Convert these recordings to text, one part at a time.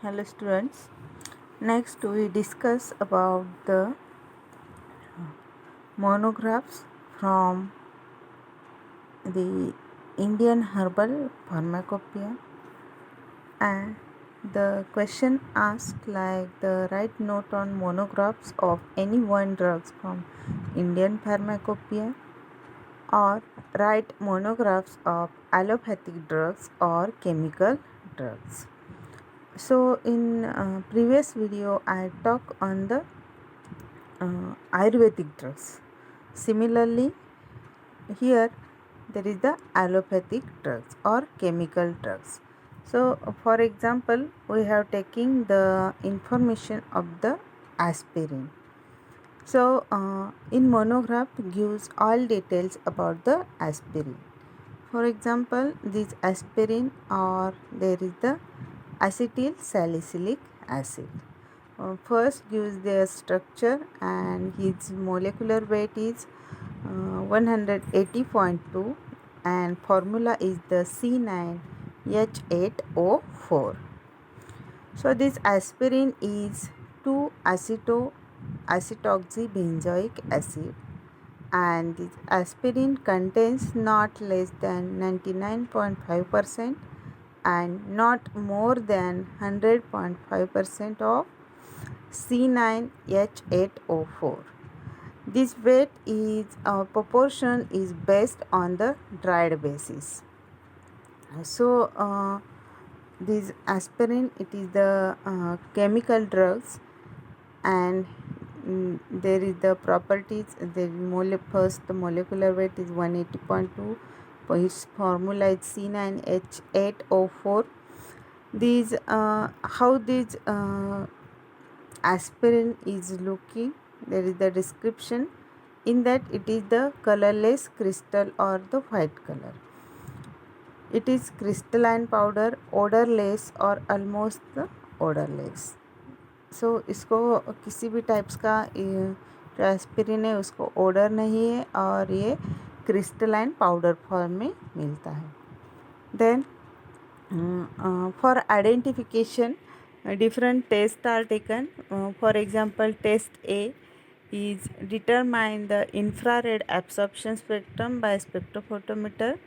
Hello students. Next we discuss about the monographs from the Indian Herbal Pharmacopoeia, and the question asked like the write note on monographs of any one drugs from Indian Pharmacopoeia, or write monographs of allopathic drugs or chemical drugs. So in previous video I talked on the Ayurvedic drugs. Similarly, here there is the allopathic drugs or chemical drugs. So, for example, we have taken the information of the aspirin. So, in monograph gives all details about the aspirin. For example, this aspirin, or there is the acetyl salicylic acid. First gives their structure, and its molecular weight is 180.2, and formula is the C9H8O4. So this aspirin is 2-acetoxybenzoic acid, and this aspirin contains not less than 99.5% and not more than 100.5% of C9H8O4. This weight is proportion is based on the dried basis. So this aspirin, it is the chemical drugs, and there is the properties. First the molecular weight is 180.2, its formula is C9H8O4. These how this aspirin is looking, there is the description. In that, it is the colorless crystal or the white color. It is crystalline powder, odorless or almost the odorless. So इसको किसी भी types का जो aspirin है उसको order नहीं है, और ये क्रिस्टलाइन पाउडर फॉर्म में मिलता है. Then for identification different tests are taken. For example, test A is determine the infrared absorption spectrum by spectrophotometer.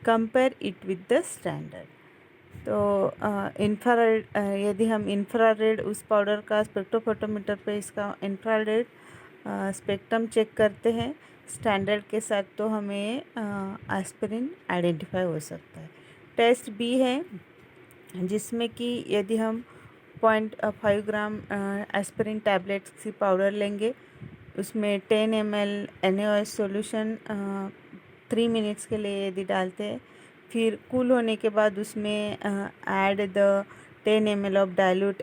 Compare it with the standard. तो इंफ्रारेड, यदि हम इंफ्रारेड उस पाउडर का स्पेक्ट्रोफोटोमीटर पे इसका इंफ्रारेड स्पेक्ट्रम चेक करते हैं standard के साथ, तो हमें एस्पिरिन आइडेंटिफाई हो सकता है. टेस्ट बी है जिसमें कि यदि हम 0.5 ग्राम एस्पिरिन टैबलेट्स की पाउडर लेंगे, उसमें 10 ml NaOH सॉल्यूशन 3 मिनट्स के लिए यदि डालते हैं, फिर कूल होने के बाद उसमें add the 10 ml of dilute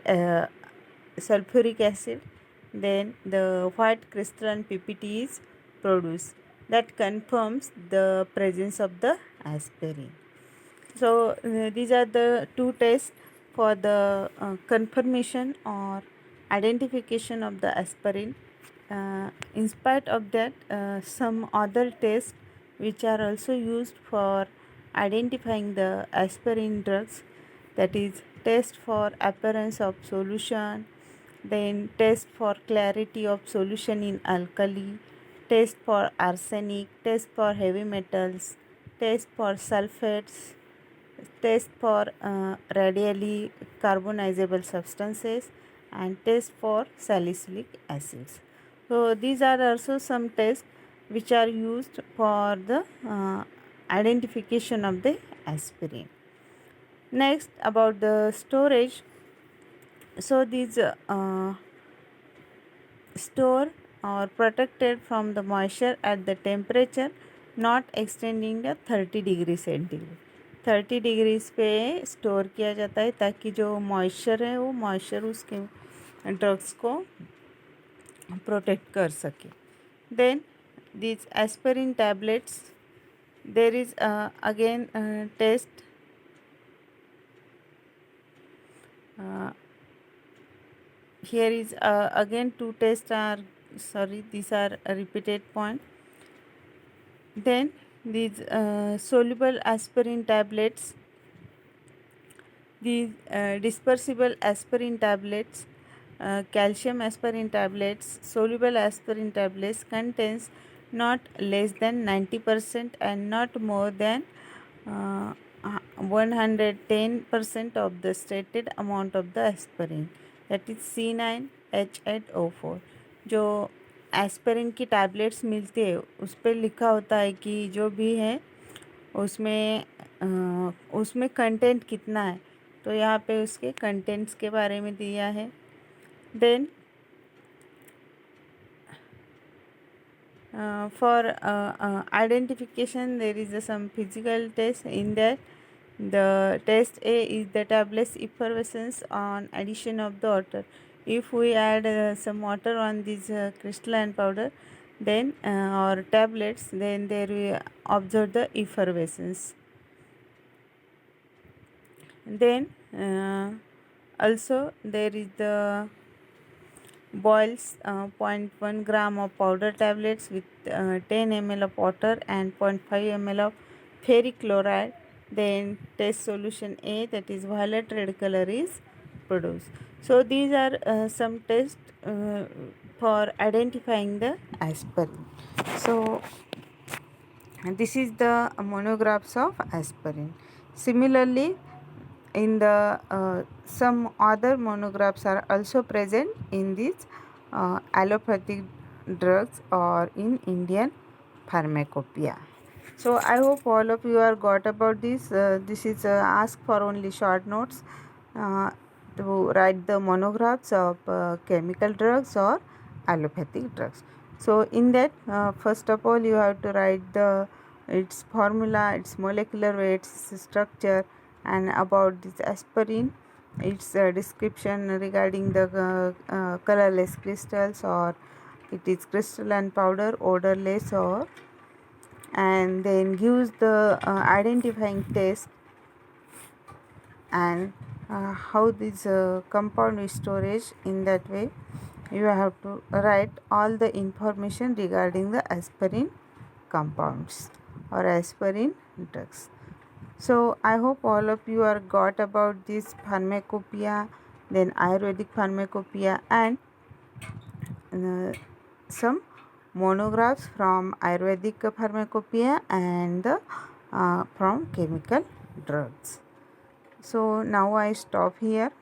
sulphuric acid, then the white crystalline PPT is produced that confirms the presence of the aspirin. So these are the two tests for the confirmation or identification of the aspirin. In spite of that, some other tests which are also used for identifying the aspirin drugs, that is test for appearance of solution, then test for clarity of solution in alkali, test for arsenic, test for heavy metals, test for sulfates, test for radially carbonizable substances, and test for salicylic acids. So these are also some tests which are used for the identification of the aspirin. Next, about the storage. So these store or protected from the moisture at the temperature not extending the 30 degree centigrade. 30 degrees पे store किया जाता है ताकि जो moisture है वो moisture उसके drugs को प्रोटेक्ट कर सके. Then this aspirin tablets, there is again test. Here is again two tests are, these are a repeated point. Then these soluble aspirin tablets, These dispersible aspirin tablets, calcium aspirin tablets, soluble aspirin tablets contains not less than 90% and not more than 110% of the stated amount of the aspirin, that is C9H8O4. जो aspirin की tablets मिलती है उस पर लिखा होता है कि जो भी है उसमें कंटेंट कितना है, तो यहाँ पे उसके कंटेंट्स के बारे में दिया है. Then for identification there is some physical test in that. The test A is the tablets effervescence on addition of the water. If we add some water on this crystalline powder then or tablets, then there we observe the effervescence. Then also there is the boils 0.1 gram of powder tablets with 10 ml of water and 0.5 ml of ferric chloride. Then test solution A, that is violet red color, is produced. So these are some tests for identifying the aspirin. So this is the monographs of aspirin. Similarly, in the some other monographs are also present in these allopathic drugs or in Indian pharmacopoeia. So I hope all of you are got about this. This is ask for only short notes to write the monographs of chemical drugs or allopathic drugs. So in that first of all you have to write its formula, its molecular weight, its structure, and about this aspirin, its description regarding the colorless crystals, or it is crystalline powder, odorless, or and then gives the identifying test and how this compound is storage. In that way you have to write all the information regarding the aspirin compounds or aspirin drugs. So I hope all of you are got about this pharmacopoeia, then Ayurvedic pharmacopoeia, and some monographs from Ayurvedic pharmacopoeia and from chemical drugs. So now I stop here.